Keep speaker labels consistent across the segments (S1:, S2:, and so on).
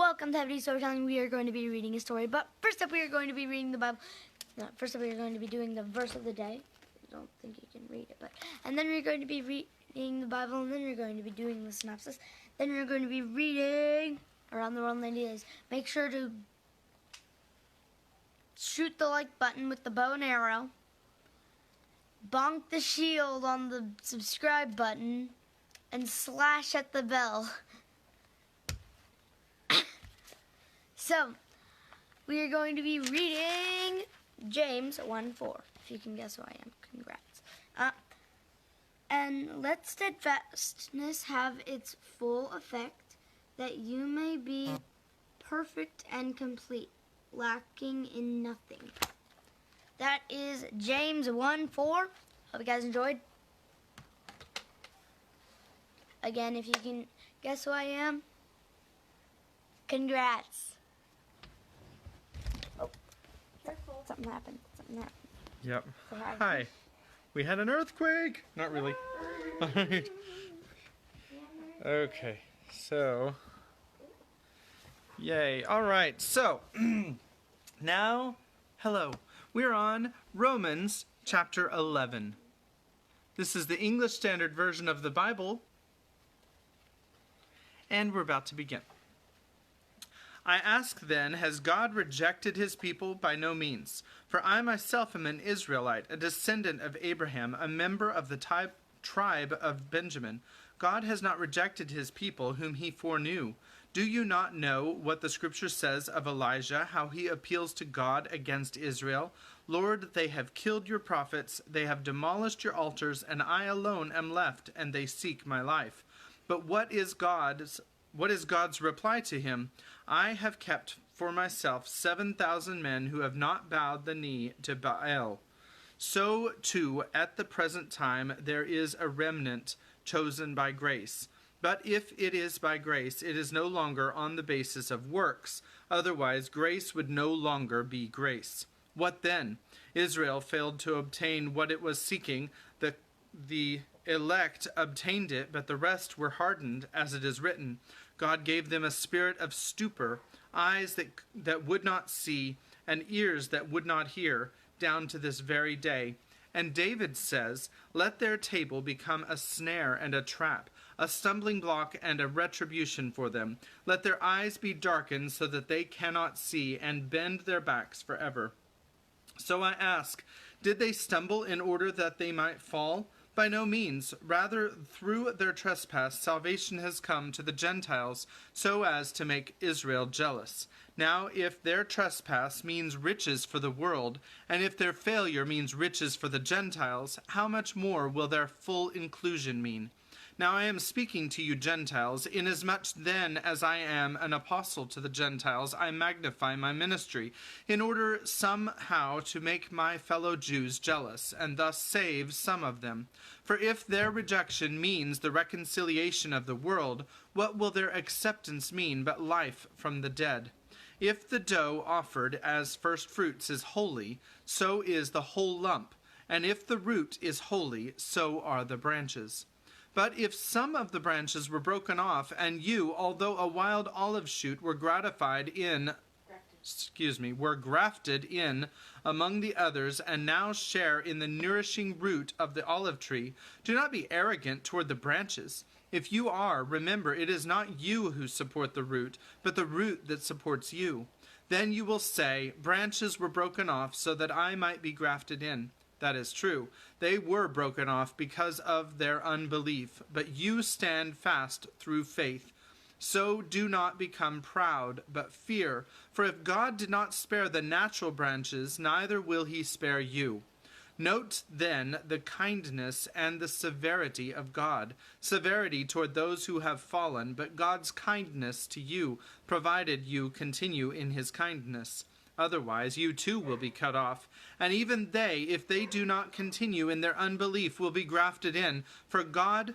S1: Welcome to Heavy Storytelling. We are going to be reading a story, but first up we are going to be reading the Bible. No, first up we are going to be doing the verse of the day. I don't think you can read it, and then we're going to be reading the Bible, and then we're going to be doing the synopsis. Then we're going to be reading Around the World in 90 Days. Make sure to shoot the like button with the bow and arrow. Bonk the shield on the subscribe button, and slash at the bell. So, we are going to be reading James 1:4. If you can guess who I am, congrats. And let steadfastness have its full effect, that you may be perfect and complete, lacking in nothing. That is James 1:4. Hope you guys enjoyed. Again, if you can guess who I am, congrats. Oh, careful. Something happened.
S2: Yep. Hi. We had an earthquake. Not really. Alright. Okay. So. Yay. Alright. So. Now. Hello. We're on Romans chapter 11. This is the English Standard Version of the Bible. And we're about to begin. I ask then, has God rejected his people? By no means. For I myself am an Israelite, a descendant of Abraham, a member of the tribe of Benjamin. God has not rejected his people, whom he foreknew. Do you not know what the scripture says of Elijah, how he appeals to God against Israel? Lord, they have killed your prophets, they have demolished your altars, and I alone am left, and they seek my life. But what is God's reply to him? I have kept for myself 7,000 men who have not bowed the knee to Baal. So, too, at the present time there is a remnant chosen by grace. But if it is by grace, it is no longer on the basis of works. Otherwise, grace would no longer be grace. What then? Israel failed to obtain what it was seeking. The elect obtained it, but the rest were hardened, as it is written. God gave them a spirit of stupor, eyes that would not see, and ears that would not hear, down to this very day. And David says, let their table become a snare and a trap, a stumbling block and a retribution for them. Let their eyes be darkened so that they cannot see, and bend their backs forever. So I ask, did they stumble in order that they might fall? By no means. Rather, through their trespass, salvation has come to the Gentiles, so as to make Israel jealous. Now, if their trespass means riches for the world, and if their failure means riches for the Gentiles, how much more will their full inclusion mean? Now I am speaking to you Gentiles, inasmuch then as I am an apostle to the Gentiles, I magnify my ministry, in order somehow to make my fellow Jews jealous, and thus save some of them. For if their rejection means the reconciliation of the world, what will their acceptance mean but life from the dead? If the dough offered as first fruits is holy, so is the whole lump, and if the root is holy, so are the branches. But if some of the branches were broken off, and you, although a wild olive shoot, were grafted in among the others, and now share in the nourishing root of the olive tree, do not be arrogant toward the branches. If you are, remember, it is not you who support the root, but the root that supports you. Then you will say, branches were broken off so that I might be grafted in. That is true. They were broken off because of their unbelief, but you stand fast through faith. So do not become proud, but fear. For if God did not spare the natural branches, neither will he spare you. Note then the kindness and the severity of God. Severity toward those who have fallen, but God's kindness to you, provided you continue in his kindness. Otherwise, you too will be cut off, and even they, if they do not continue in their unbelief, will be grafted in, for God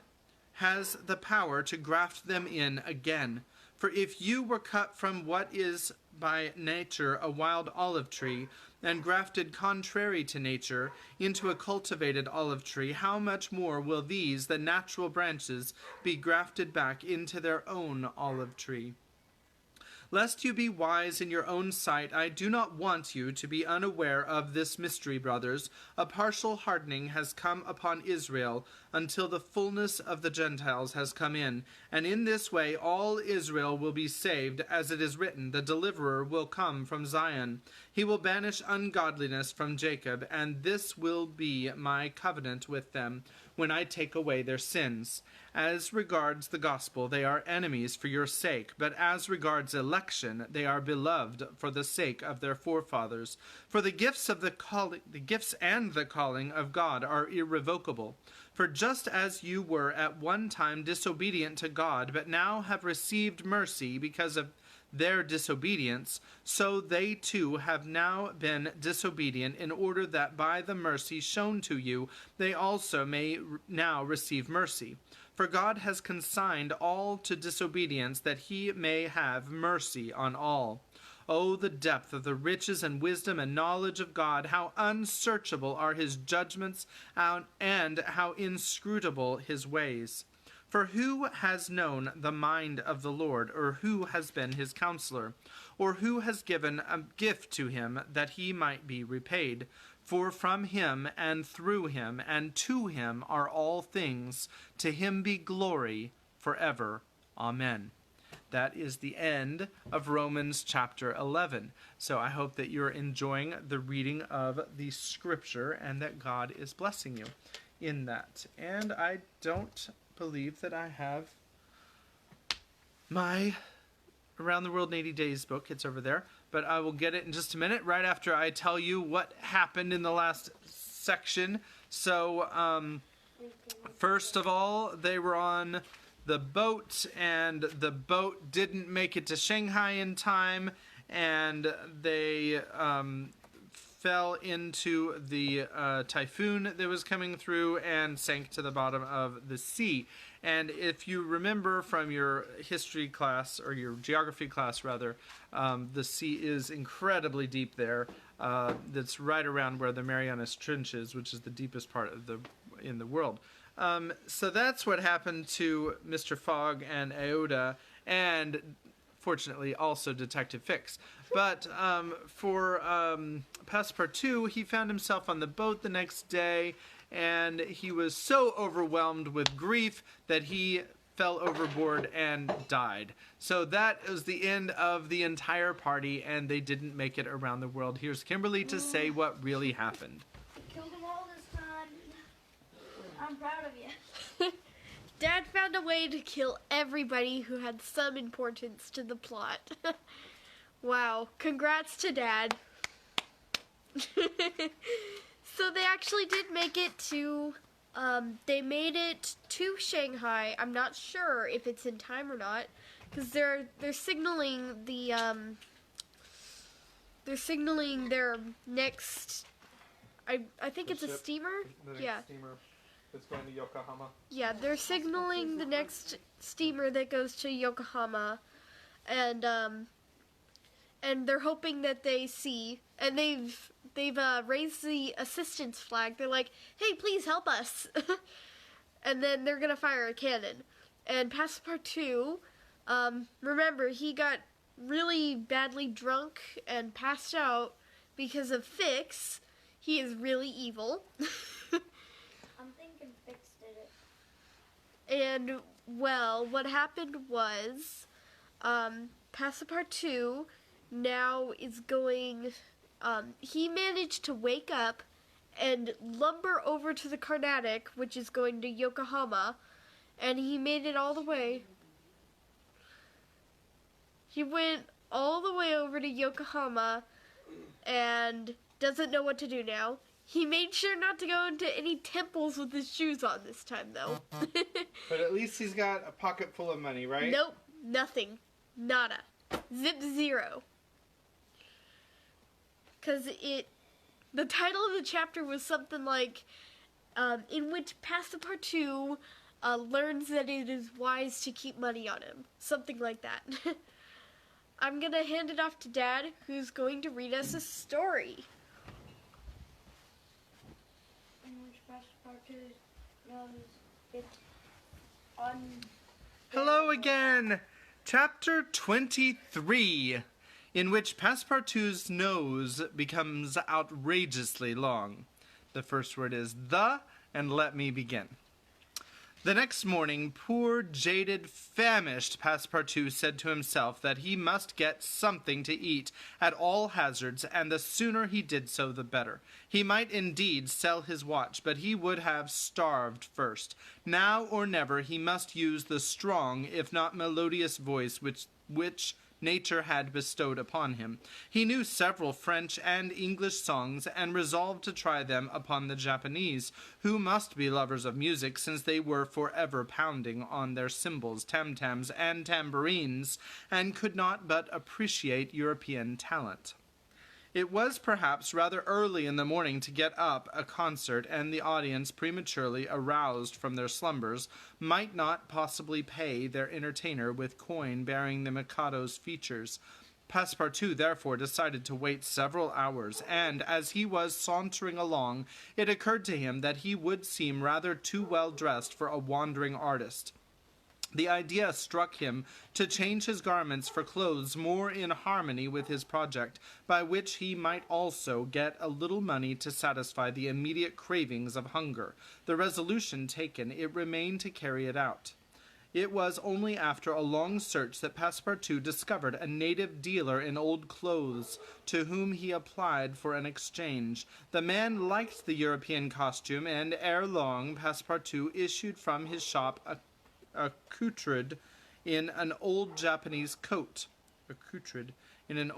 S2: has the power to graft them in again. For if you were cut from what is by nature a wild olive tree, and grafted contrary to nature into a cultivated olive tree, how much more will these, the natural branches, be grafted back into their own olive tree? Lest you be wise in your own sight, I do not want you to be unaware of this mystery, brothers. A partial hardening has come upon Israel until the fullness of the Gentiles has come in. And in this way all Israel will be saved, as it is written, the deliverer will come from Zion. He will banish ungodliness from Jacob, and this will be my covenant with them when I take away their sins. As regards the gospel, they are enemies for your sake, but as regards election, they are beloved for the sake of their forefathers. For the gifts and the calling of God are irrevocable. For just as you were at one time disobedient to God, but now have received mercy because of their disobedience, so they too have now been disobedient, in order that by the mercy shown to you they also may now receive mercy. For God has consigned all to disobedience, that he may have mercy on all. Oh, the depth of the riches and wisdom and knowledge of God! How unsearchable are his judgments, and how inscrutable his ways! For who has known the mind of the Lord, or who has been his counselor, or who has given a gift to him that he might be repaid? For from him and through him and to him are all things. To him be glory forever. Amen. That is the end of Romans chapter 11. So I hope that you're enjoying the reading of the scripture and that God is blessing you in that. And I don't believe that I have my Around the World in 80 Days book. It's over there, but I will get it in just a minute, right after I tell you what happened in the last section. So, first of all, they were on the boat, and the boat didn't make it to Shanghai in time, and they fell into the typhoon that was coming through and sank to the bottom of the sea. And if you remember from your history class, or your geography class rather, the sea is incredibly deep there. That's right around where the Marianas Trench is, which is the deepest part of in the world. So that's what happened to Mr. Fogg and Aouda, and fortunately also Detective Fix. But for Passepartout, he found himself on the boat the next day, and he was so overwhelmed with grief that he fell overboard and died. So that was the end of the entire party, and they didn't make it around the world. Here's Kimberly to say what really happened.
S1: You killed them all this time. I'm proud of you.
S3: Dad found a way to kill everybody who had some importance to the plot. Wow, congrats to Dad. So they actually did make it to, they made it to Shanghai. I'm not sure if it's in time or not, because they're signaling the, they're signaling their next, I think it's a steamer? Yeah.
S2: Steamer that's going to Yokohama.
S3: Yeah, they're signaling the next steamer that goes to Yokohama, and they're hoping that they see, and they've raised the assistance flag. They're like, hey, please help us. And then they're gonna fire a cannon. And Passepartout, remember, he got really badly drunk and passed out because of Fix. He is really evil.
S1: I'm thinking Fix did it.
S3: And, well, what happened was, Passepartout now is going, he managed to wake up and lumber over to the Carnatic, which is going to Yokohama, and he made it all the way. He went all the way over to Yokohama and doesn't know what to do now. He made sure not to go into any temples with his shoes on this time, though.
S2: But at least he's got a pocket full of money, right?
S3: Nope, nothing. Nada. Zip zero. Because the title of the chapter was something like, in which Passepartout learns that it is wise to keep money on him. Something like that. I'm going to hand it off to Dad, who's going to read us a story.
S1: In which Passepartout knows it's on.
S2: Hello again! Chapter 23, in which Passepartout's nose becomes outrageously long. The first word is the, and let me begin. The next morning, poor, jaded, famished Passepartout said to himself that he must get something to eat at all hazards, and the sooner he did so, the better. He might indeed sell his watch, but he would have starved first. Now or never he must use the strong, if not melodious voice which nature had bestowed upon him. He knew several French and English songs, and resolved to try them upon the Japanese, who must be lovers of music, since they were forever pounding on their cymbals, tam-tams, and tambourines, and could not but appreciate European talent. It was perhaps rather early in the morning to get up a concert, and the audience, prematurely aroused from their slumbers, might not possibly pay their entertainer with coin bearing the Mikado's features. Passepartout therefore decided to wait several hours, and as he was sauntering along, it occurred to him that he would seem rather too well dressed for a wandering artist. The idea struck him to change his garments for clothes more in harmony with his project, by which he might also get a little money to satisfy the immediate cravings of hunger. The resolution taken, it remained to carry it out. It was only after a long search that Passepartout discovered a native dealer in old clothes, to whom he applied for an exchange. The man liked the European costume, and ere long Passepartout issued from his shop accoutred in an old Japanese coat, and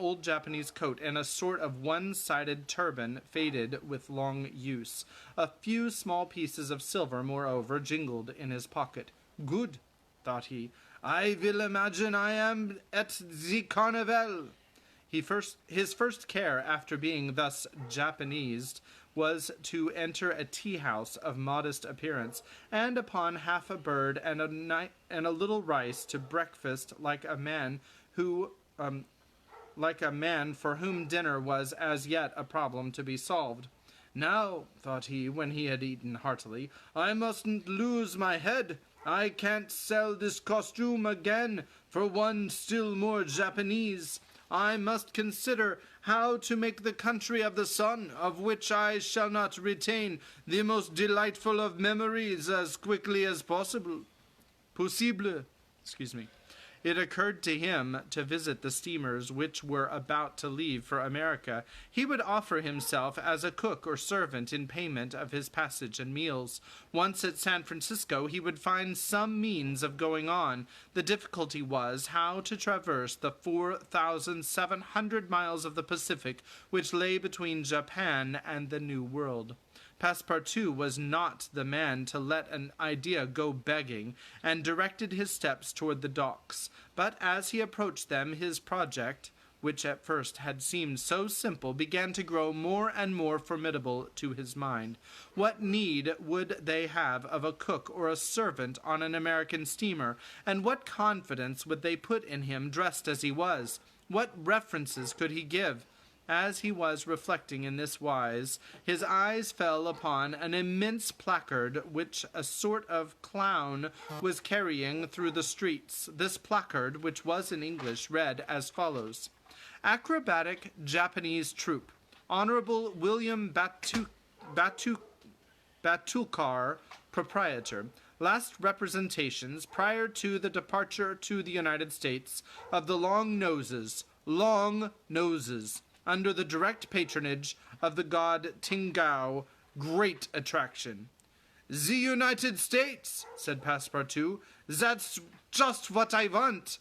S2: a sort of one-sided turban faded with long use. A few small pieces of silver, moreover, jingled in his pocket. Good, thought he. I will imagine I am at the carnival. His first care, after being thus Japanesed, was to enter a tea-house of modest appearance, and upon half a bird and a little rice to breakfast like a man for whom dinner was as yet a problem to be solved. Now, thought he, when he had eaten heartily, I mustn't lose my head. I can't sell this costume again for one still more Japanese. I must consider how to make the country of the sun, of which I shall not retain the most delightful of memories, as quickly as possible. It occurred to him to visit the steamers which were about to leave for America. He would offer himself as a cook or servant in payment of his passage and meals. Once at San Francisco, he would find some means of going on. The difficulty was how to traverse the 4,700 miles of the Pacific which lay between Japan and the New World. Passepartout was not the man to let an idea go begging, and directed his steps toward the docks. But as he approached them, his project, which at first had seemed so simple, began to grow more and more formidable to his mind. What need would they have of a cook or a servant on an American steamer, and what confidence would they put in him dressed as he was? What references could he give? As he was reflecting in this wise, his eyes fell upon an immense placard which a sort of clown was carrying through the streets. This placard, which was in English, read as follows: Acrobatic Japanese Troupe, Honorable William Batulcar, Proprietor. Last representations prior to the departure to the United States of the Long Noses, under the direct patronage of the god Tingao, great attraction. The United States, said Passepartout, that's just what I want.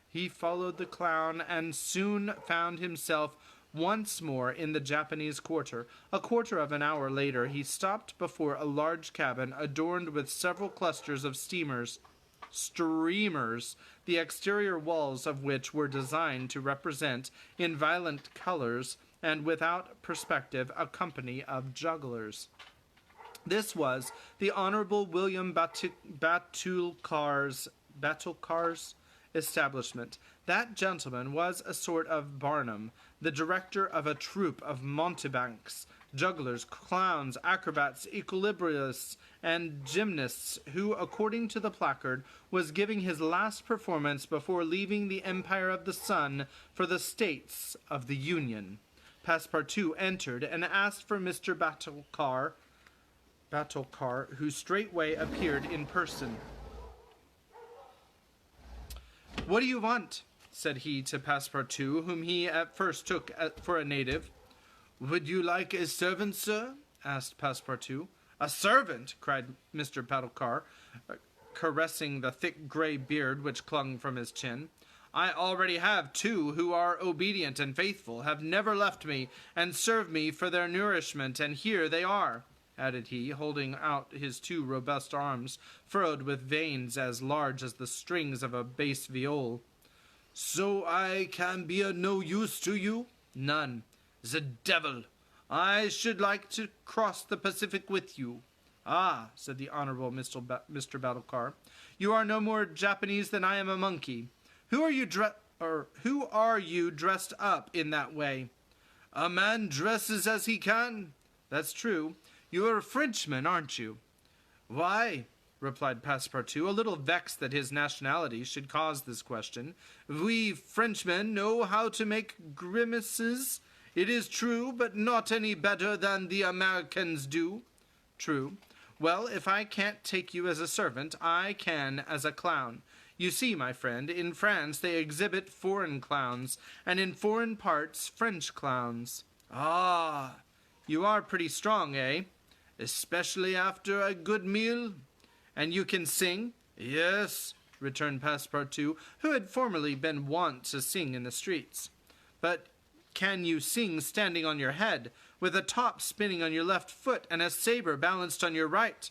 S2: He followed the clown and soon found himself once more in the Japanese quarter. A quarter of an hour later, he stopped before a large cabin adorned with several clusters of streamers, the exterior walls of which were designed to represent, in violent colors and without perspective, a company of jugglers. This was the Honorable William Batulcar's establishment. That gentleman was a sort of Barnum, the director of a troupe of mountebanks, jugglers, clowns, acrobats, equilibrists, and gymnasts, who, according to the placard, was giving his last performance before leaving the Empire of the Sun for the States of the Union. Passepartout entered and asked for Mr. Batulcar, who straightway appeared in person. "What do you want?" said he to Passepartout, whom he at first took for a native. "Would you like a servant, sir?" asked Passepartout. "A servant!" cried Mr. Batulcar, caressing the thick gray beard which clung from his chin. "I already have 2 who are obedient and faithful, have never left me, and serve me for their nourishment, and here they are," added he, holding out his 2 robust arms, furrowed with veins as large as the strings of a bass viol. "So I can be of no use to you?" "None." "The devil! I should like to cross the Pacific with you." "Ah," said the Honorable Mr. Batulcar, "you are no more Japanese than I am a monkey. Who are you dressed up in that way?" "A man dresses as he can." "That's true. You're a Frenchman, aren't you?" "Why?" replied Passepartout, a little vexed that his nationality should cause this question. "We Frenchmen know how to make grimaces, it is true, but not any better than the Americans do." "True. Well, if I can't take you as a servant, I can as a clown. You see, my friend, in France they exhibit foreign clowns, and in foreign parts French clowns." "Ah, you are pretty strong, eh?" "Especially after a good meal." "And you can sing?" "Yes," returned Passepartout, who had formerly been wont to sing in the streets. "But can you sing standing on your head, with a top spinning on your left foot and a saber balanced on your right?"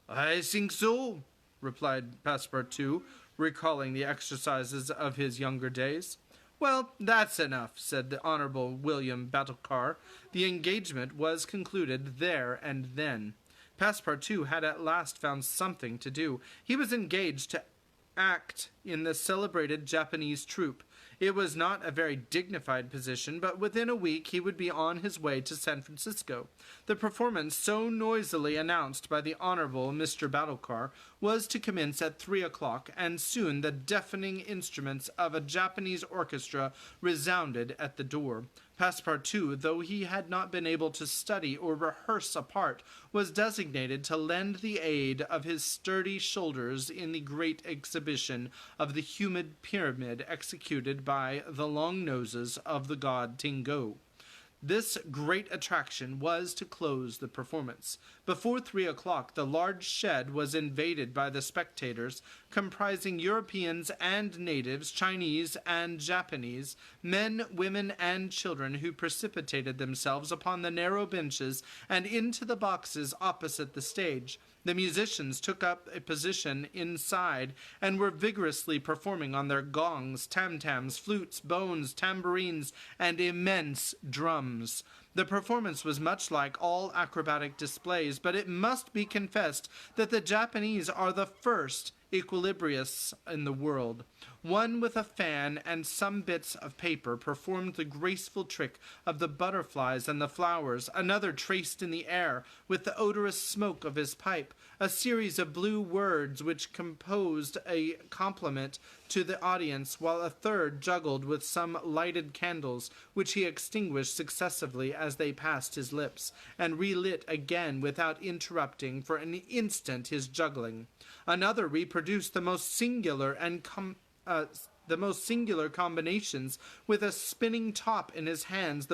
S2: "I think so," replied Passepartout, recalling the exercises of his younger days. "Well, that's enough," said the Honorable William Batulcar. The engagement was concluded there and then. Passepartout had at last found something to do. He was engaged to act in the celebrated Japanese troupe. It was not a very dignified position, but within a week he would be on his way to San Francisco. The performance, so noisily announced by the Honorable Mr. Batulcar, was to commence at 3 o'clock, and soon the deafening instruments of a Japanese orchestra resounded at the door. Passepartout, though he had not been able to study or rehearse a part, was designated to lend the aid of his sturdy shoulders in the great exhibition of the humid pyramid executed by the long noses of the god Tingo. This great attraction was to close the performance. Before 3 o'clock, the large shed was invaded by the spectators, comprising Europeans and natives, Chinese and Japanese, men, women, and children, who precipitated themselves upon the narrow benches and into the boxes opposite the stage. The musicians took up a position inside and were vigorously performing on their gongs, tam-tams, flutes, bones, tambourines, and immense drums. The performance was much like all acrobatic displays, but it must be confessed that the Japanese are the first equilibrists in the world. One with a fan and some bits of paper performed the graceful trick of the butterflies and the flowers. Another traced in the air, with the odorous smoke of his pipe, a series of blue words which composed a compliment to the audience, while a third juggled with some lighted candles, which he extinguished successively as they passed his lips, and relit again without interrupting for an instant his juggling. Another reproduced the most singular combinations, with a spinning top in his hands.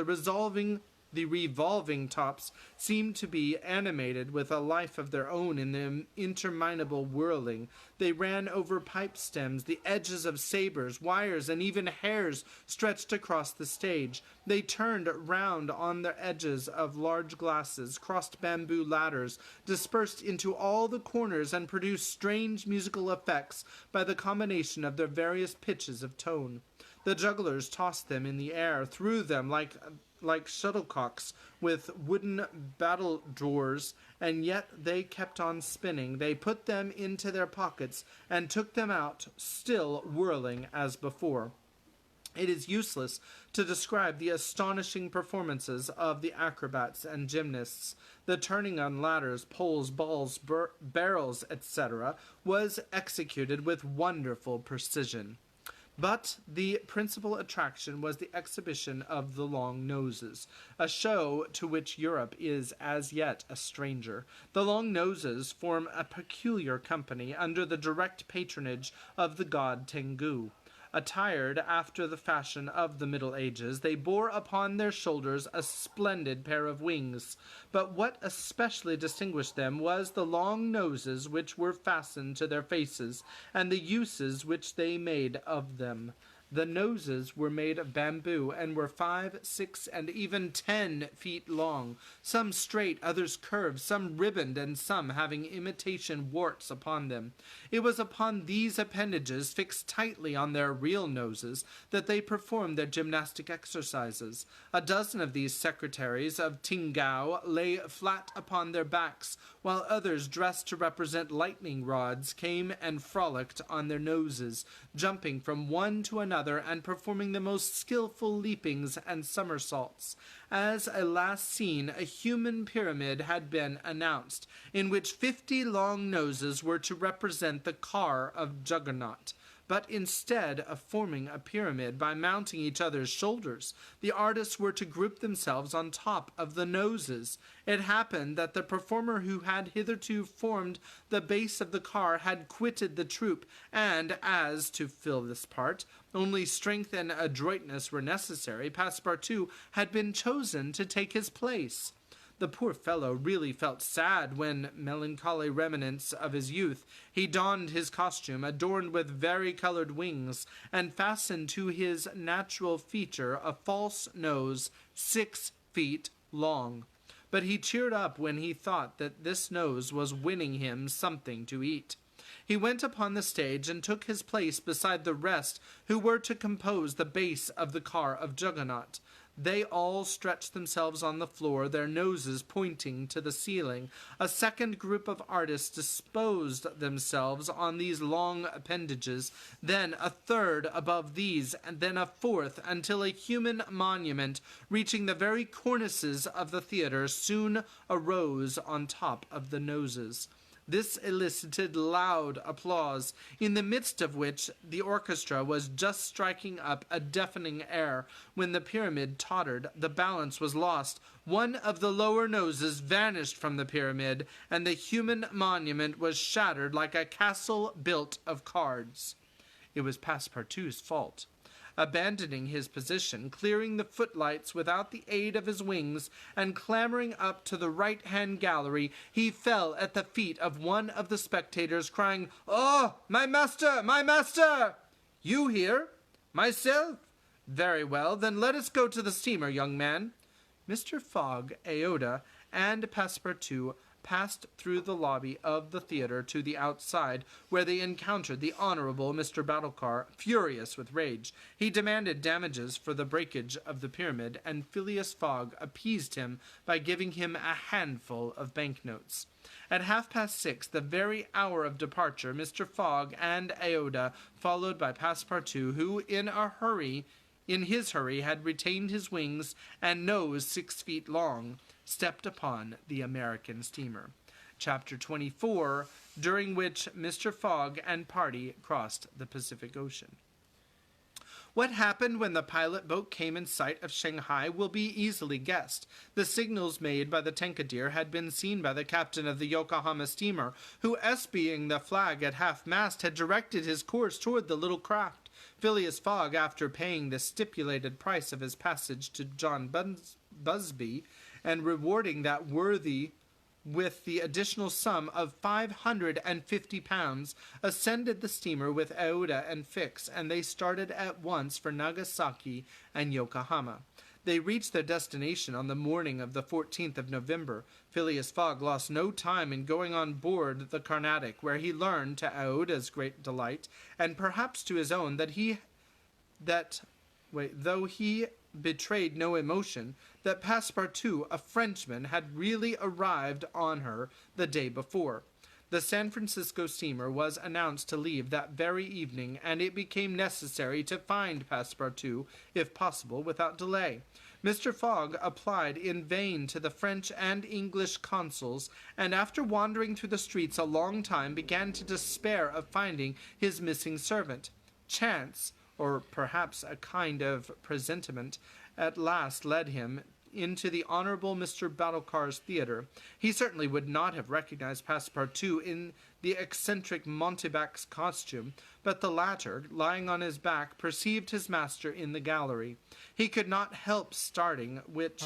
S2: The revolving tops seemed to be animated with a life of their own in the interminable whirling. They ran over pipe stems, the edges of sabers, wires, and even hairs stretched across the stage. They turned round on the edges of large glasses, crossed bamboo ladders, dispersed into all the corners, and produced strange musical effects by the combination of their various pitches of tone. The jugglers tossed them in the air, threw them like shuttlecocks with wooden battledores, and yet they kept on spinning. They put them into their pockets and took them out, still whirling as before. It is useless to describe the astonishing performances of the acrobats and gymnasts. The turning on ladders, poles, balls, barrels, etc., was executed with wonderful precision. But the principal attraction was the exhibition of the long noses, a show to which Europe is as yet a stranger. The long noses form a peculiar company under the direct patronage of the god Tengu. Attired after the fashion of the Middle Ages, they bore upon their shoulders a splendid pair of wings. But what especially distinguished them was the long noses which were fastened to their faces, and the uses which they made of them. The noses were made of bamboo, and were 5, 6, and even 10 feet long, some straight, others curved, some ribboned, and some having imitation warts upon them. It was upon these appendages, fixed tightly on their real noses, that they performed their gymnastic exercises. A dozen of these secretaries of Tingao lay flat upon their backs, while others, dressed to represent lightning rods, came and frolicked on their noses, jumping from one to another, and performing the most skilful leapings and somersaults. As a last scene, a human pyramid had been announced, in which 50 long noses were to represent the car of Juggernaut. But instead of forming a pyramid by mounting each other's shoulders, the artists were to group themselves on top of the noses. It happened that the performer who had hitherto formed the base of the car had quitted the troupe, and as, to fill this part, only strength and adroitness were necessary, Passepartout had been chosen to take his place. The poor fellow really felt sad when, melancholy remnants of his youth, he donned his costume, adorned with vari-colored wings, and fastened to his natural feature a false nose 6 feet long. But he cheered up when he thought that this nose was winning him something to eat. He went upon the stage and took his place beside the rest who were to compose the base of the car of Juggernaut. They all stretched themselves on the floor, their noses pointing to the ceiling. A second group of artists disposed themselves on these long appendages, then a third above these, and then a fourth, until a human monument, reaching the very cornices of the theater, soon arose on top of the noses. This elicited loud applause, in the midst of which the orchestra was just striking up a deafening air. When the pyramid tottered, the balance was lost. One of the lower noses vanished from the pyramid, and the human monument was shattered like a castle built of cards. It was Passepartout's fault. Abandoning his position, clearing the footlights without the aid of his wings, and clambering up to the right-hand gallery, he fell at the feet of one of the spectators, crying, "Oh, my master! My master!" "You here?" "Myself." "Very well, then let us go to the steamer, young man." Mr. Fogg, Aouda, and Passepartout passed through the lobby of the theater to the outside, where they encountered the Honorable Mr. Battlecar, furious with rage. He demanded damages for the breakage of the pyramid, and Phileas Fogg appeased him by giving him a handful of banknotes. At 6:30, the very hour of departure, Mr. Fogg and Aouda, followed by Passepartout, who in his hurry had retained his wings and nose 6 feet long, stepped upon the American steamer. Chapter 24, during which Mr. Fogg and party crossed the Pacific Ocean. What happened when the pilot boat came in sight of Shanghai will be easily guessed. The signals made by the Tankadere had been seen by the captain of the Yokohama steamer, who, espying the flag at half-mast, had directed his course toward the little craft. Phileas Fogg, after paying the stipulated price of his passage to John Busby, and rewarding that worthy with the additional sum of £550, ascended the steamer with Aouda and Fix, and they started at once for Nagasaki and Yokohama. They reached their destination on the morning of the 14th of November. Phileas Fogg lost no time in going on board the Carnatic, where he learned, to Aouda's great delight, and perhaps to his own, though he betrayed no emotion, that Passepartout, a Frenchman, had really arrived on her the day before. The San Francisco steamer was announced to leave that very evening, and it became necessary to find Passepartout, if possible, without delay. Mr. Fogg applied in vain to the French and English consuls, and after wandering through the streets a long time, began to despair of finding his missing servant. Chance, or perhaps a kind of presentiment, at last led him into the Honorable Mr. Battlecar's theatre. He certainly would not have recognized Passepartout in the eccentric Montebac's costume, but the latter, lying on his back, perceived his master in the gallery. He could not help starting, which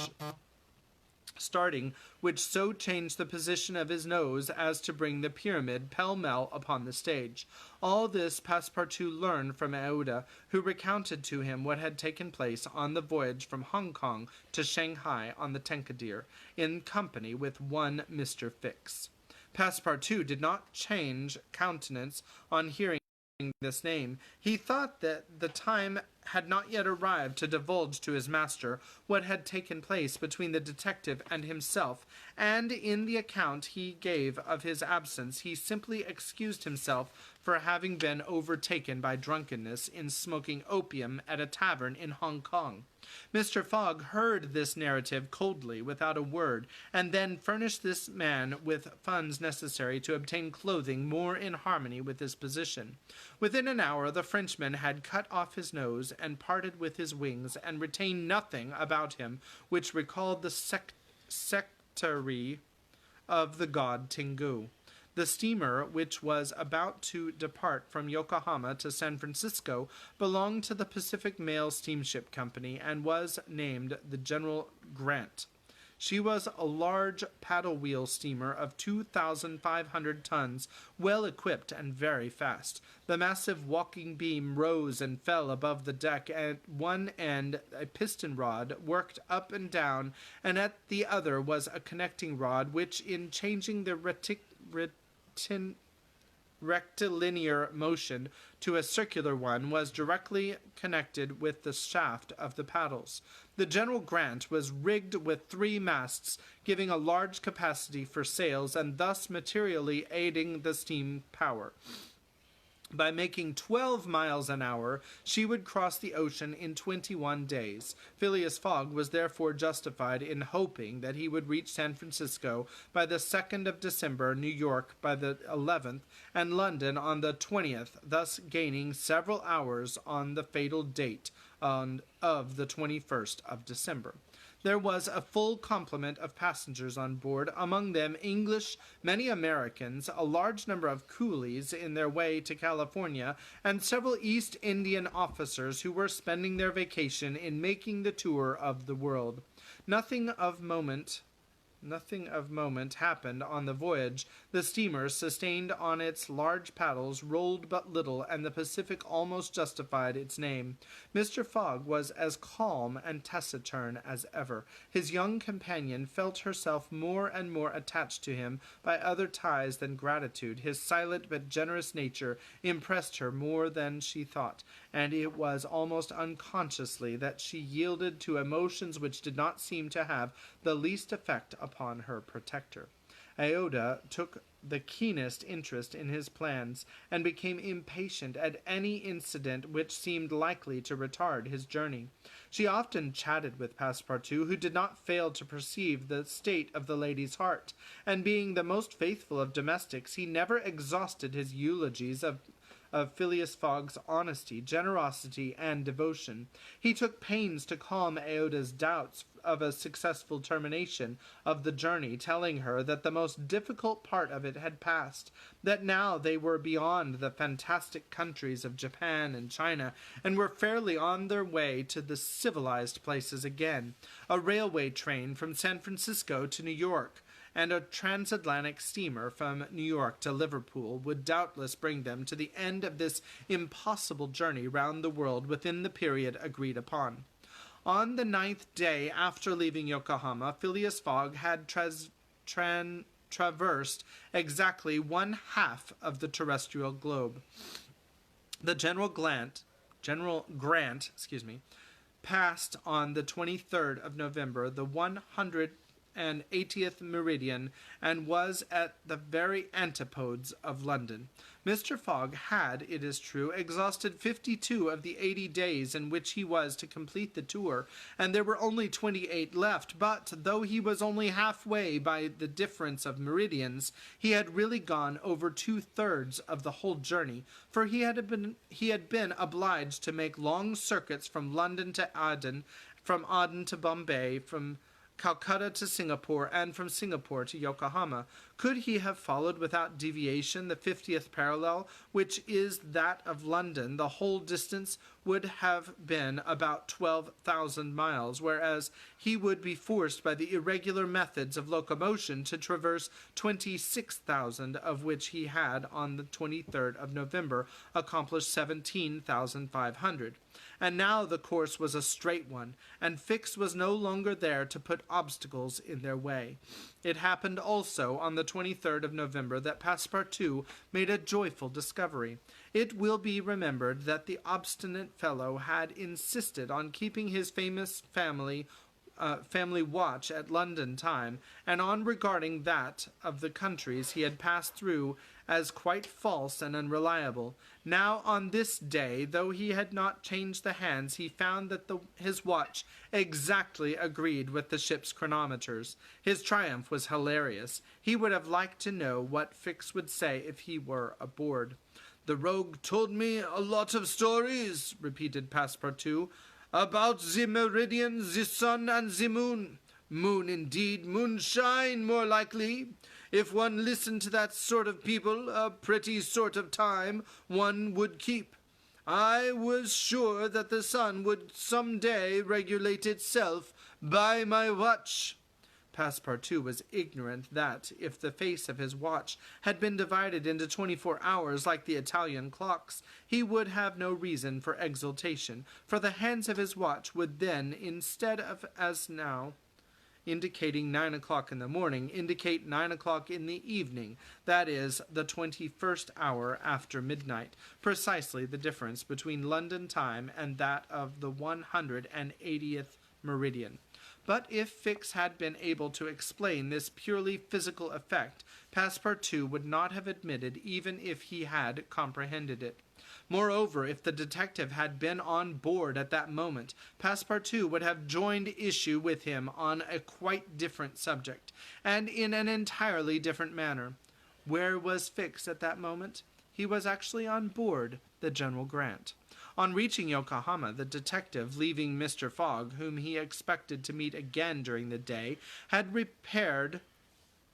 S2: so changed the position of his nose as to bring the pyramid pell-mell upon the stage. All this Passepartout learned from Aouda, who recounted to him what had taken place on the voyage from Hong Kong to Shanghai on the Tankadeer, in company with one Mr. Fix. Passepartout did not change countenance on hearing this name. He thought that the time had not yet arrived to divulge to his master what had taken place between the detective and himself, and in the account he gave of his absence he simply excused himself for having been overtaken by drunkenness in smoking opium at a tavern in Hong Kong. Mr. Fogg heard this narrative coldly, without a word, and then furnished this man with funds necessary to obtain clothing more in harmony with his position. Within an hour the Frenchman had cut off his nose and parted with his wings, and retained nothing about him which recalled the sectary of the god Tengu. The steamer, which was about to depart from Yokohama to San Francisco, belonged to the Pacific Mail Steamship Company, and was named the General Grant. She was a large paddle-wheel steamer of 2,500 tons, well equipped and very fast. The massive walking beam rose and fell above the deck. At one end a piston rod worked up and down, and at the other was a connecting rod, which, in changing the rectilinear motion to a circular one, was directly connected with the shaft of the paddles. The General Grant was rigged with 3 masts, giving a large capacity for sails, and thus materially aiding the steam power. By making 12 miles an hour, she would cross the ocean in 21 days. Phileas Fogg was therefore justified in hoping that he would reach San Francisco by the 2nd of December, New York by the 11th, and London on the 20th, thus gaining several hours on the fatal date of the 21st of December. There was a full complement of passengers on board, among them English, many Americans, a large number of coolies in their way to California, and several East Indian officers who were spending their vacation in making the tour of the world. Nothing of moment happened on the voyage. The steamer, sustained on its large paddles, rolled but little, and the Pacific almost justified its name. Mr. Fogg was as calm and taciturn as ever. His young companion felt herself more and more attached to him by other ties than gratitude. His silent but generous nature impressed her more than she thought, and it was almost unconsciously that she yielded to emotions which did not seem to have the least effect upon her protector. Aouda took the keenest interest in his plans, and became impatient at any incident which seemed likely to retard his journey. She often chatted with Passepartout, who did not fail to perceive the state of the lady's heart, and being the most faithful of domestics, he never exhausted his eulogies of Phileas Fogg's honesty, generosity, and devotion. He took pains to calm Aouda's doubts of a successful termination of the journey, telling her that the most difficult part of it had passed, that now they were beyond the fantastic countries of Japan and China, and were fairly on their way to the civilized places again. A railway train from San Francisco to New York, and a transatlantic steamer from New York to Liverpool would doubtless bring them to the end of this impossible journey round the world within the period agreed upon. On the 9th day after leaving Yokohama, Phileas Fogg had traversed exactly 1/2 of the terrestrial globe. The General Grant, passed on the 23rd of November the 100 180th meridian and was at the very antipodes of London. Mr. Fogg had, it is true, exhausted 52 of the 80 days in which he was to complete the tour, and there were only 28 left, but though he was only halfway by the difference of meridians, he had really gone over 2/3 of the whole journey, for he had been obliged to make long circuits from London to Aden, from Aden to Bombay, from Calcutta to Singapore, and from Singapore to Yokohama. Could he have followed without deviation the 50th parallel, which is that of London, the whole distance would have been about 12,000 miles, whereas he would be forced by the irregular methods of locomotion to traverse 26,000, of which he had, on the 23rd of November, accomplished 17,500. And now the course was a straight one, and Fix was no longer there to put obstacles in their way. It happened also on the 23rd of November that Passepartout made a joyful discovery. It will be remembered that the obstinate fellow had insisted on keeping his famous family watch at London time, and on regarding that of the countries he had passed through as quite false and unreliable. Now on this day, though he had not changed the hands, he found that his watch exactly agreed with the ship's chronometers. His triumph was hilarious. He would have liked to know what Fix would say if he were aboard. "The rogue told me a lot of stories," repeated Passepartout, "about the meridian, the sun, and the moon. Moon indeed, moonshine more likely. If one listened to that sort of people, a pretty sort of time one would keep. I was sure that the sun would some day regulate itself by my watch." Passepartout was ignorant that, if the face of his watch had been divided into 24 hours like the Italian clocks, he would have no reason for exultation, for the hands of his watch would then, instead of as now, indicating 9 o'clock in the morning, indicate 9 o'clock in the evening, that is, the 21st hour after midnight, precisely the difference between London time and that of the 180th meridian. But if Fix had been able to explain this purely physical effect, Passepartout would not have admitted even if he had comprehended it. Moreover, if the detective had been on board at that moment, Passepartout would have joined issue with him on a quite different subject, and in an entirely different manner. Where was Fix at that moment? He was actually on board the General Grant. On reaching Yokohama, the detective, leaving Mr. Fogg, whom he expected to meet again during the day, had repaired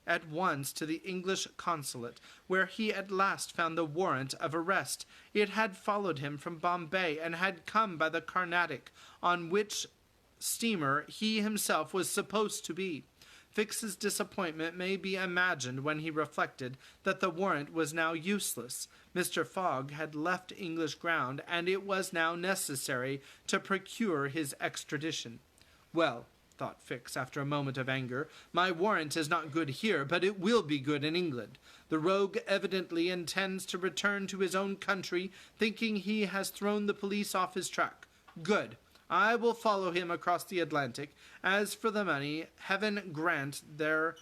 S2: at once to the English consulate, where he at last found the warrant of arrest. It had followed him from Bombay, and had come by the Carnatic, on which steamer he himself was supposed to be. Fix's disappointment may be imagined when he reflected that the warrant was now useless. Mr. Fogg had left English ground, and it was now necessary to procure his extradition. "Well," thought Fix after a moment of anger, "my warrant is not good here, but it will be good in England. The rogue evidently intends to return to his own country, thinking he has thrown the police off his track. Good. I will follow him across the Atlantic. As for the money, heaven grant there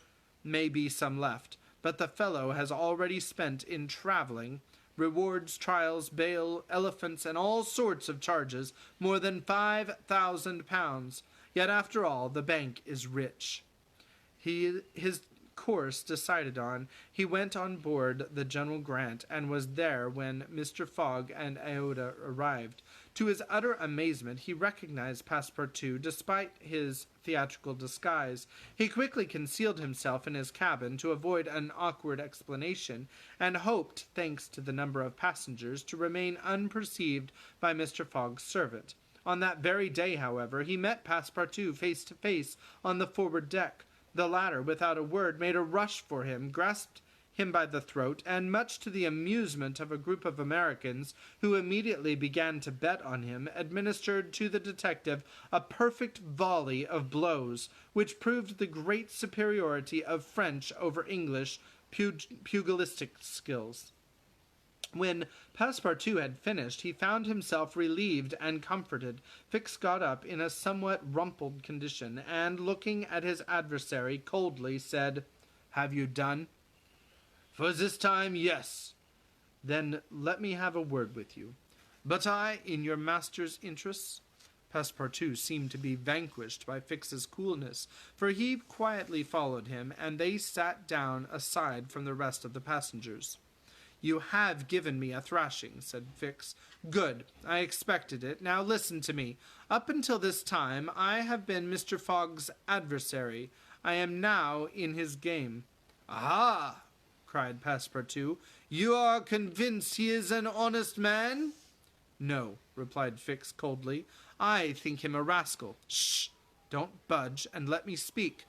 S2: may be some left. But the fellow has already spent in travelling, rewards, trials, bail, elephants, and all sorts of charges, more than £5,000. Yet after all, the bank is rich." His course decided on, he went on board the General Grant, and was there when Mr. Fogg and Aouda arrived. To his utter amazement, he recognized Passepartout, despite his theatrical disguise. He quickly concealed himself in his cabin to avoid an awkward explanation, and hoped, thanks to the number of passengers, to remain unperceived by Mr. Fogg's servant. On that very day, however, he met Passepartout face to face on the forward deck. The latter, without a word, made a rush for him, grasped him by the throat, and much to the amusement of a group of Americans, who immediately began to bet on him, administered to the detective a perfect volley of blows, which proved the great superiority of French over English pugilistic skills. When Passepartout had finished, he found himself relieved and comforted. Fix got up in a somewhat rumpled condition, and, looking at his adversary coldly, said, "Have you done?" "For this time, yes." "Then let me have a word with you." "But I, in your master's interests?" Passepartout seemed to be vanquished by Fix's coolness, for he quietly followed him, and they sat down aside from the rest of the passengers. "You have given me a thrashing," said Fix. "Good. I expected it. Now listen to me. Up until this time, I have been Mr. Fogg's adversary. I am now in his game." "Aha!" cried Passepartout. "You are convinced he is an honest man?" "No," replied Fix coldly. "I think him a rascal." "Shh! Don't budge, and let me speak.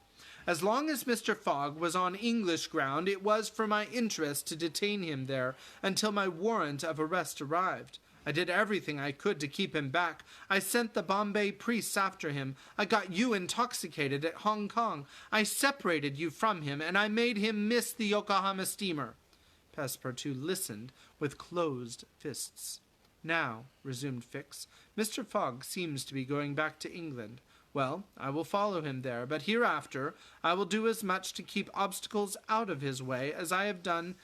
S2: As long as Mr. Fogg was on English ground, it was for my interest to detain him there until my warrant of arrest arrived. I did everything I could to keep him back. I sent the Bombay priests after him. I got you intoxicated at Hong Kong. I separated you from him, and I made him miss the Yokohama steamer." Passepartout listened with closed fists. "Now," resumed Fix, "Mr. Fogg seems to be going back to England. Well, I will follow him there, but hereafter I will do as much to keep obstacles out of his way as I have done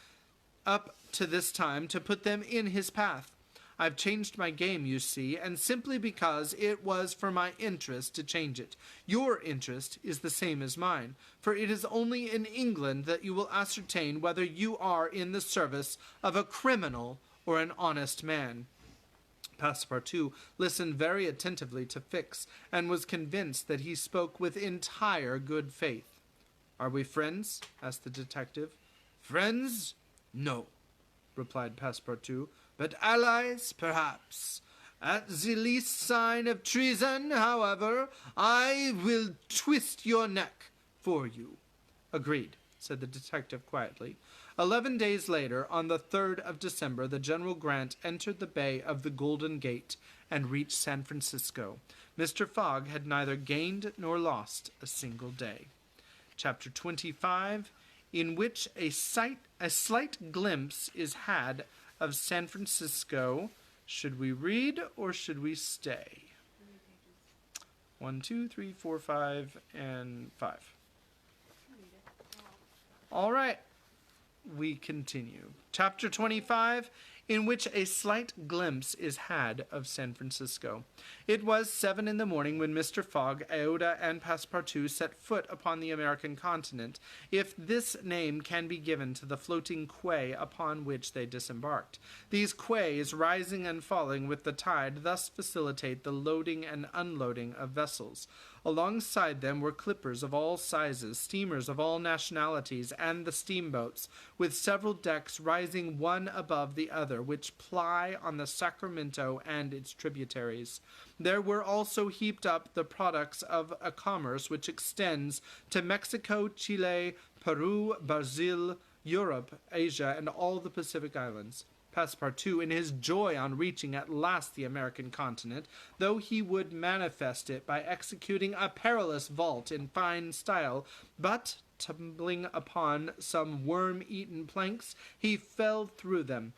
S2: up to this time to put them in his path. I've changed my game, you see, and simply because it was for my interest to change it. Your interest is the same as mine, for it is only in England that you will ascertain whether you are in the service of a criminal or an honest man." Passepartout listened very attentively to Fix, and was convinced that he spoke with entire good faith. "Are we friends?" asked the detective. "Friends? No," replied Passepartout, "but allies, perhaps. At the least sign of treason, however, I will twist your neck for you." "Agreed," said the detective quietly. 11 days later, on the 3rd of December, the General Grant entered the Bay of the Golden Gate and reached San Francisco. Mr. Fogg had neither gained nor lost a single day. Chapter 25, in which a slight glimpse is had of San Francisco. Should we read or should we stay? 1, 2, 3, 4, 5, and 5. All right. We continue. Chapter 25, in which a slight glimpse is had of San Francisco. It was 7 in the morning when Mr. Fogg, Aouda, and Passepartout set foot upon the American continent, if this name can be given to the floating quay upon which they disembarked. These quays, rising and falling with the tide, thus facilitate the loading and unloading of vessels. Alongside them were clippers of all sizes, steamers of all nationalities, and the steamboats, with several decks rising one above the other, which ply on the Sacramento and its tributaries. There were also heaped up the products of a commerce which extends to Mexico, Chile, Peru, Brazil, Europe, Asia, and all the Pacific Islands. Passepartout, in his joy on reaching at last the American continent, though he would manifest it by executing a perilous vault in fine style, but, tumbling upon some worm-eaten planks, he fell through them.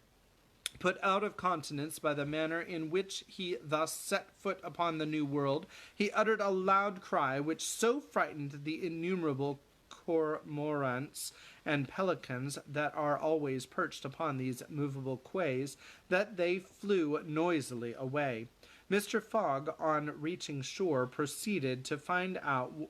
S2: Put out of countenance by the manner in which he thus set foot upon the New World, he uttered a loud cry which so frightened the innumerable cormorants and pelicans that are always perched upon these movable quays, that they flew noisily away. Mr. Fogg, on reaching shore, proceeded to find out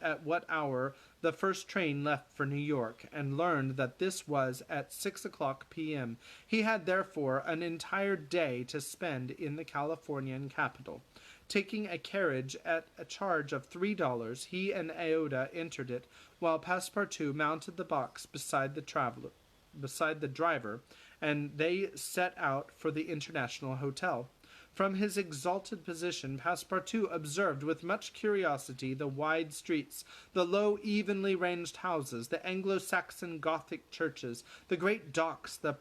S2: at what hour the first train left for New York, and learned that this was at 6:00 p.m. He had therefore an entire day to spend in the Californian capital. Taking a carriage at a charge of $3, he and Aouda entered it, while Passepartout mounted the box beside the driver, and they set out for the International Hotel. From his exalted position, Passepartout observed with much curiosity the wide streets, the low, evenly ranged houses, the Anglo-Saxon Gothic churches, the great docks, the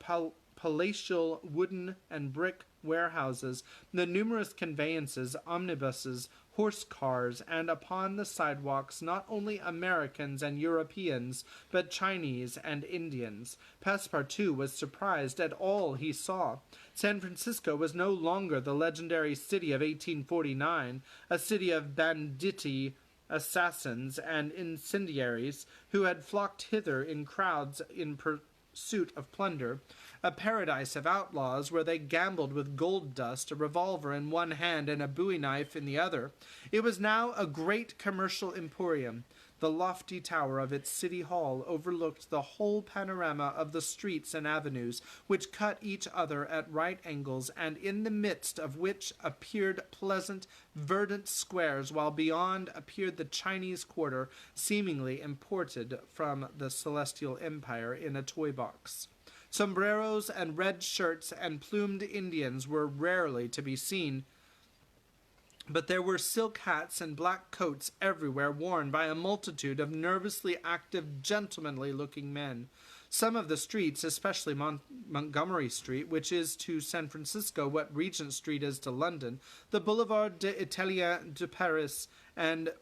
S2: palatial wooden and brick warehouses, the numerous conveyances, omnibuses, horse cars, and upon the sidewalks not only Americans and Europeans, but Chinese and Indians. Passepartout was surprised at all he saw. San Francisco was no longer the legendary city of 1849, a city of banditti, assassins, and incendiaries who had flocked hither in crowds in pursuit of plunder, a paradise of outlaws where they gambled with gold dust, a revolver in one hand and a bowie knife in the other. It was now a great commercial emporium. The lofty tower of its city hall overlooked the whole panorama of the streets and avenues, which cut each other at right angles, and in the midst of which appeared pleasant, verdant squares, while beyond appeared the Chinese quarter, seemingly imported from the Celestial Empire in a toy box. Sombreros and red shirts and plumed Indians were rarely to be seen, but there were silk hats and black coats everywhere worn by a multitude of nervously active, gentlemanly-looking men. Some of the streets, especially Montgomery Street, which is to San Francisco what Regent Street is to London, the Boulevard des Italiens de Paris, and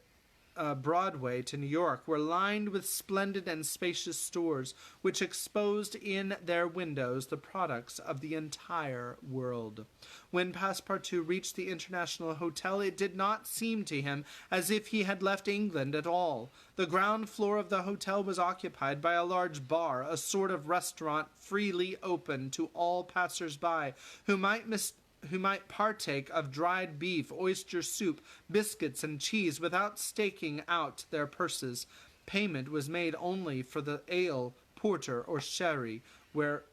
S2: Broadway to New York, were lined with splendid and spacious stores, which exposed in their windows the products of the entire world. When Passepartout reached the International Hotel, it did not seem to him as if he had left England at all. The ground floor of the hotel was occupied by a large bar, a sort of restaurant freely open to all passers-by, who might partake of dried beef, oyster soup, biscuits, and cheese without staking out their purses. Payment was made only for the ale, porter, or sherry,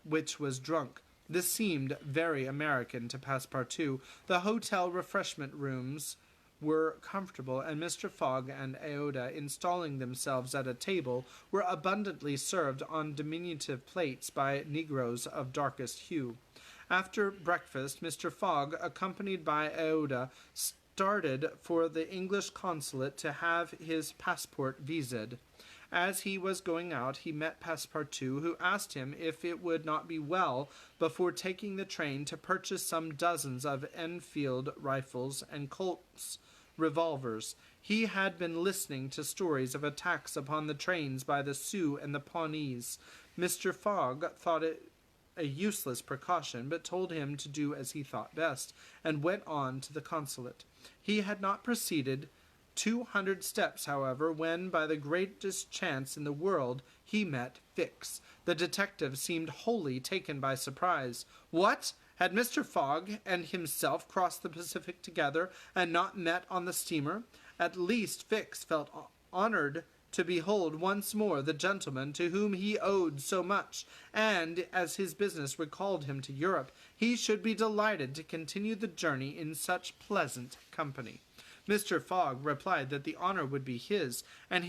S2: which was drunk. This seemed very American to Passepartout. The hotel refreshment rooms were comfortable, and Mr. Fogg and Aouda, installing themselves at a table, were abundantly served on diminutive plates by negroes of darkest hue. After breakfast, Mr. Fogg, accompanied by Aouda, started for the English consulate to have his passport visaed. As he was going out, he met Passepartout, who asked him if it would not be well, before taking the train, to purchase some dozens of Enfield rifles and Colt's revolvers. He had been listening to stories of attacks upon the trains by the Sioux and the Pawnees. Mr. Fogg thought it a useless precaution, but told him to do as he thought best, and went on to the consulate. He had not proceeded 200 steps, however, when, by the greatest chance in the world, he met Fix. The detective seemed wholly taken by surprise. What? Had Mr. Fogg and himself crossed the Pacific together, and not met on the steamer? At least Fix felt honored to behold once more the gentleman to whom he owed so much, and, as his business recalled him to Europe, he should be delighted to continue the journey in such pleasant company. Mr. Fogg replied that the honor would be his, and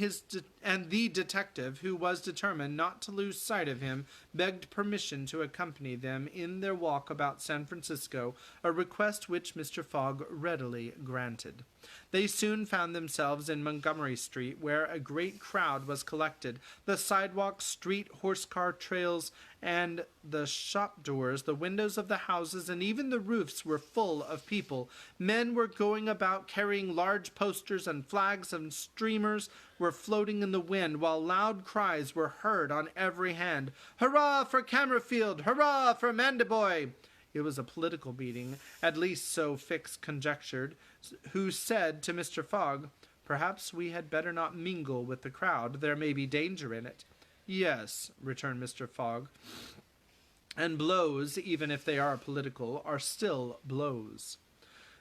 S2: the detective, who was determined not to lose sight of him, begged permission to accompany them in their walk about San Francisco, a request which Mr. Fogg readily granted. They soon found themselves in Montgomery Street, where a great crowd was collected. The sidewalks, street, horse-car trails, and the shop doors, the windows of the houses, and even the roofs were full of people. Men were going about carrying large posters, and flags and streamers were floating in the wind, while loud cries were heard on every hand. "Hurrah for Camerfield! Hurrah for Mandiboy!" It was a political meeting, at least so Fix conjectured, who said to Mr. Fogg, "Perhaps we had better not mingle with the crowd. There may be danger in it." "Yes," returned Mr. Fogg, "and blows, even if they are political, are still blows."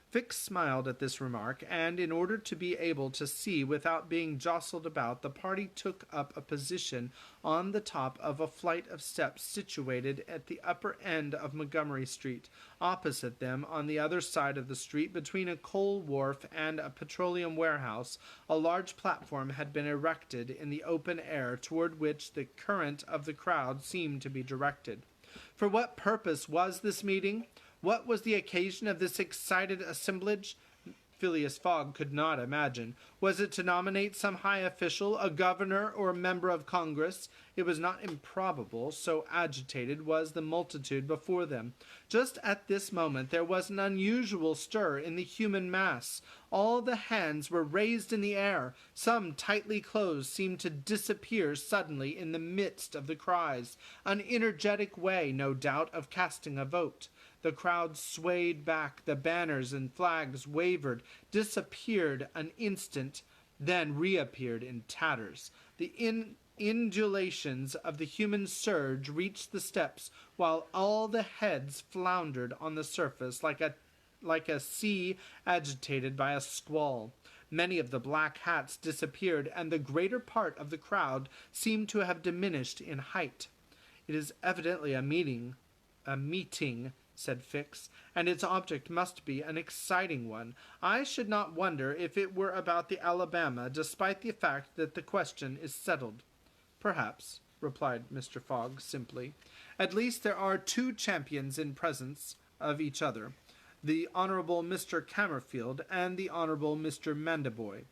S2: Fix smiled at this remark, and in order to be able to see without being jostled about, the party took up a position on the top of a flight of steps situated at the upper end of Montgomery Street. Opposite them, on the other side of the street, between a coal wharf and a petroleum warehouse, a large platform had been erected in the open air, toward which the current of the crowd seemed to be directed. For what purpose was this meeting? What was the occasion of this excited assemblage? Phileas Fogg could not imagine. Was it to nominate some high official, a governor or a member of Congress? It was not improbable, so agitated was the multitude before them. Just at this moment there was an unusual stir in the human mass. All the hands were raised in the air. Some, tightly closed, seemed to disappear suddenly in the midst of the cries. An energetic way, no doubt, of casting a vote. The crowd swayed back, the banners and flags wavered, disappeared an instant, then reappeared in tatters. The undulations of the human surge reached the steps, while all the heads floundered on the surface like a sea agitated by a squall. Many of the black hats disappeared, and the greater part of the crowd seemed to have diminished in height. "It is evidently a meeting," said Fix, "and its object must be an exciting one. I should not wonder if it were about the Alabama, despite the fact that the question is settled." "Perhaps," replied Mr. Fogg simply. "At least there are two champions in presence of each other, the Honorable Mr. Cammerfield and the Honorable Mr. Mandaboy."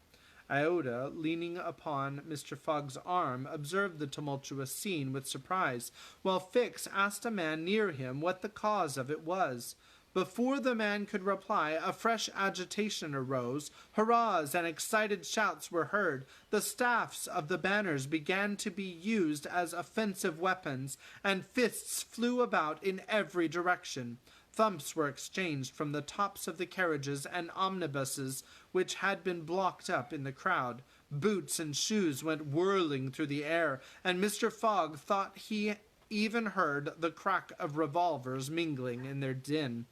S2: Iota, leaning upon Mr. Fogg's arm, observed the tumultuous scene with surprise, while Fix asked a man near him what the cause of it was. Before the man could reply, a fresh agitation arose. Hurrahs and excited shouts were heard. The staffs of the banners began to be used as offensive weapons, and fists flew about in every direction. Thumps were exchanged from the tops of the carriages and omnibuses which had been blocked up in the crowd. Boots and shoes went whirling through the air, and Mr. Fogg thought he even heard the crack of revolvers mingling in their din.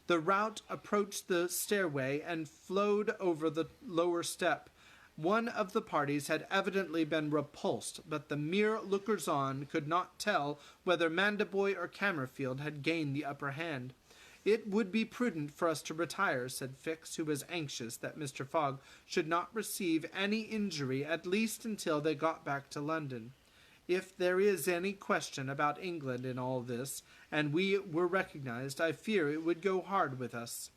S2: The rout approached the stairway and flowed over the lower step. One of the parties had evidently been repulsed, but the mere lookers-on could not tell whether Mandaboy or Cammerfield had gained the upper hand. "It would be prudent for us to retire," said Fix, who was anxious that Mr. Fogg should not receive any injury, at least until they got back to London. "If there is any question about England in all this, and we were recognized, I fear it would go hard with us."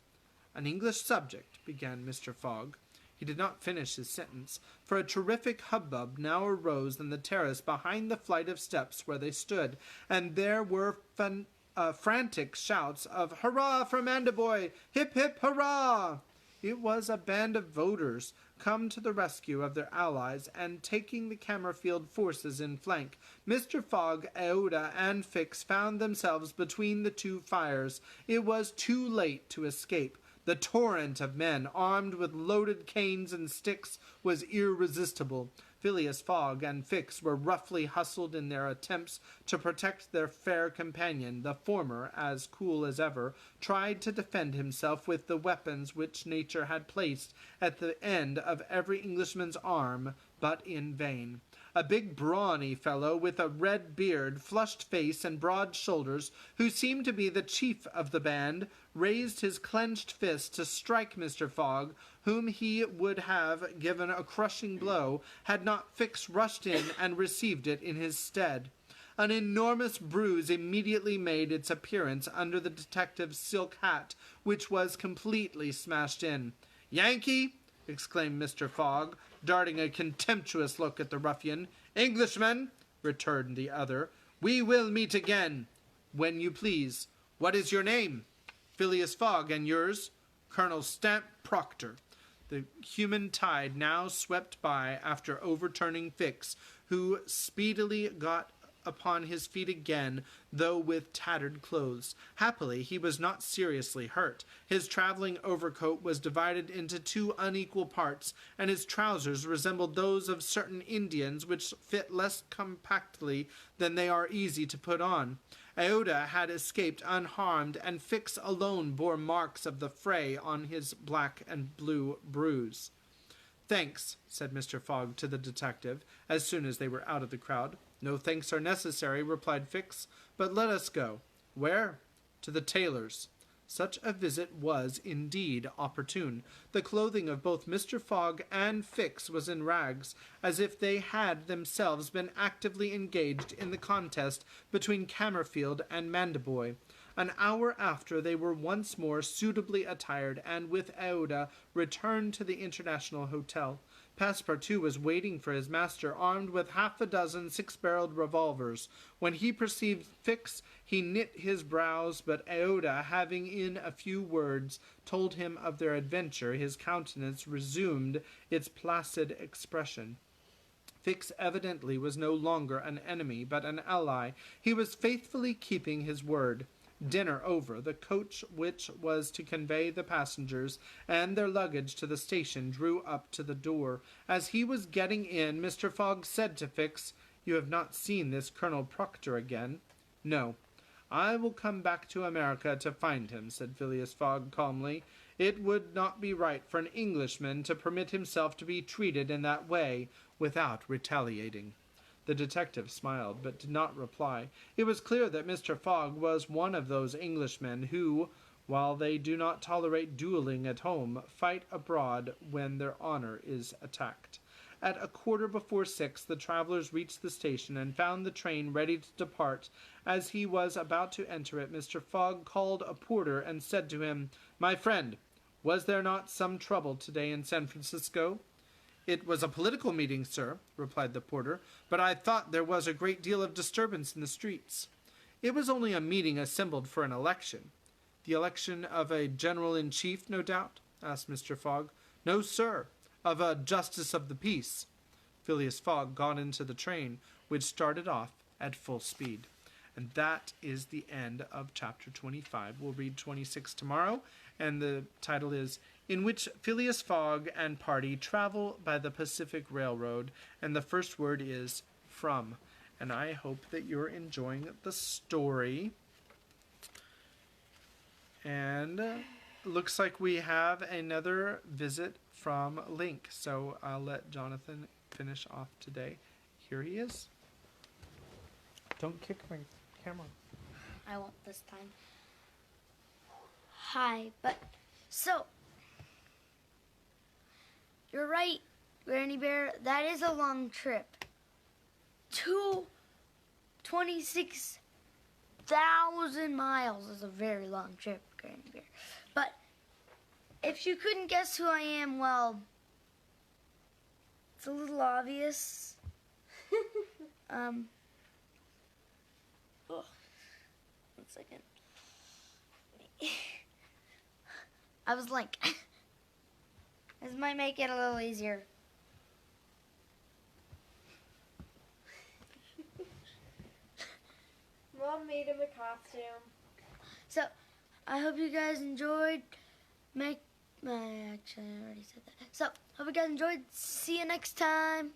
S2: "An English subject," began Mr. Fogg. He did not finish his sentence, for a terrific hubbub now arose on the terrace behind the flight of steps where they stood, and there were frantic shouts of "Hurrah for Mandaboy! Hip, hip, hurrah!" It was a band of voters come to the rescue of their allies, and taking the Cammerfield forces in flank, Mr. Fogg, Iota, and Fix found themselves between the two fires. It was too late to escape. The torrent of men, armed with loaded canes and sticks, was irresistible. Phileas Fogg and Fix were roughly hustled in their attempts to protect their fair companion. The former, as cool as ever, tried to defend himself with the weapons which nature had placed at the end of every Englishman's arm, but in vain. A big brawny fellow with a red beard, flushed face, and broad shoulders, who seemed to be the chief of the band, raised his clenched fist to strike Mr. Fogg, whom he would have given a crushing blow had not Fix rushed in and received it in his stead. An enormous bruise immediately made its appearance under the detective's silk hat, which was completely smashed in. "Yankee!" exclaimed Mr. Fogg, darting a contemptuous look at the ruffian. "Englishman!" returned the other. "We will meet again." "When you please. What is your name?" "Phileas Fogg, and yours?" "Colonel Stamp Proctor." The human tide now swept by after overturning Fix, who speedily got upon his feet again, though with tattered clothes. Happily, he was not seriously hurt. His traveling overcoat was divided into two unequal parts, and his trousers resembled those of certain Indians, which fit less compactly than they are easy to put on. Iota had escaped unharmed, and Fix alone bore marks of the fray on his black and blue bruise. "Thanks," said Mr. Fogg to the detective, as soon as they were out of the crowd. "No thanks are necessary," replied Fix, "but let us go." "Where?" "To the tailor's." Such a visit was, indeed, opportune. The clothing of both Mr. Fogg and Fix was in rags, as if they had themselves been actively engaged in the contest between Cammerfield and Mandaboy. An hour after, they were once more suitably attired, and with Aouda returned to the International Hotel. Passepartout was waiting for his master, armed with half a dozen six-barreled revolvers. When he perceived Fix, he knit his brows, but Aouda, having in a few words told him of their adventure, his countenance resumed its placid expression. Fix evidently was no longer an enemy, but an ally. He was faithfully keeping his word. Dinner over, the coach which was to convey the passengers and their luggage to the station drew up to the door. As he was getting in, Mr. Fogg said to Fix, "You have not seen this Colonel Proctor again?" "No. I will come back to America to find him," said Phileas Fogg calmly. "It would not be right for an Englishman to permit himself to be treated in that way without retaliating." The detective smiled, but did not reply. It was clear that Mr. Fogg was one of those Englishmen who, while they do not tolerate duelling at home, fight abroad when their honor is attacked. At 6:15, the travelers reached the station and found the train ready to depart. As he was about to enter it, Mr. Fogg called a porter and said to him, "My friend, was there not some trouble today in San Francisco?" "It was a political meeting, sir," replied the porter, "but I thought there was a great deal of disturbance in the streets." "It was only a meeting assembled for an election." "The election of a general-in-chief, no doubt?" asked Mr. Fogg. "No, sir, of a justice of the peace." Phileas Fogg got into the train, which started off at full speed. And that is the end of chapter 25. We'll read 26 tomorrow, and the title is "In which Phileas Fogg and party travel by the Pacific Railroad," and the first word is "from." And I hope that you're enjoying the story. And looks like we have another visit from Link, so I'll let Jonathan finish off today. Here he is. Don't kick my camera.
S1: I won't this time. Hi, so, you're right, Granny Bear, that is a long trip. 26,000 miles is a very long trip, Granny Bear. But if you couldn't guess who I am, well, it's a little obvious. Oh, 1 second. I was Link. This might make it a little easier.
S3: Mom made him a costume.
S1: So, I hope you guys enjoyed. Actually, I already said that. So, hope you guys enjoyed. See you next time.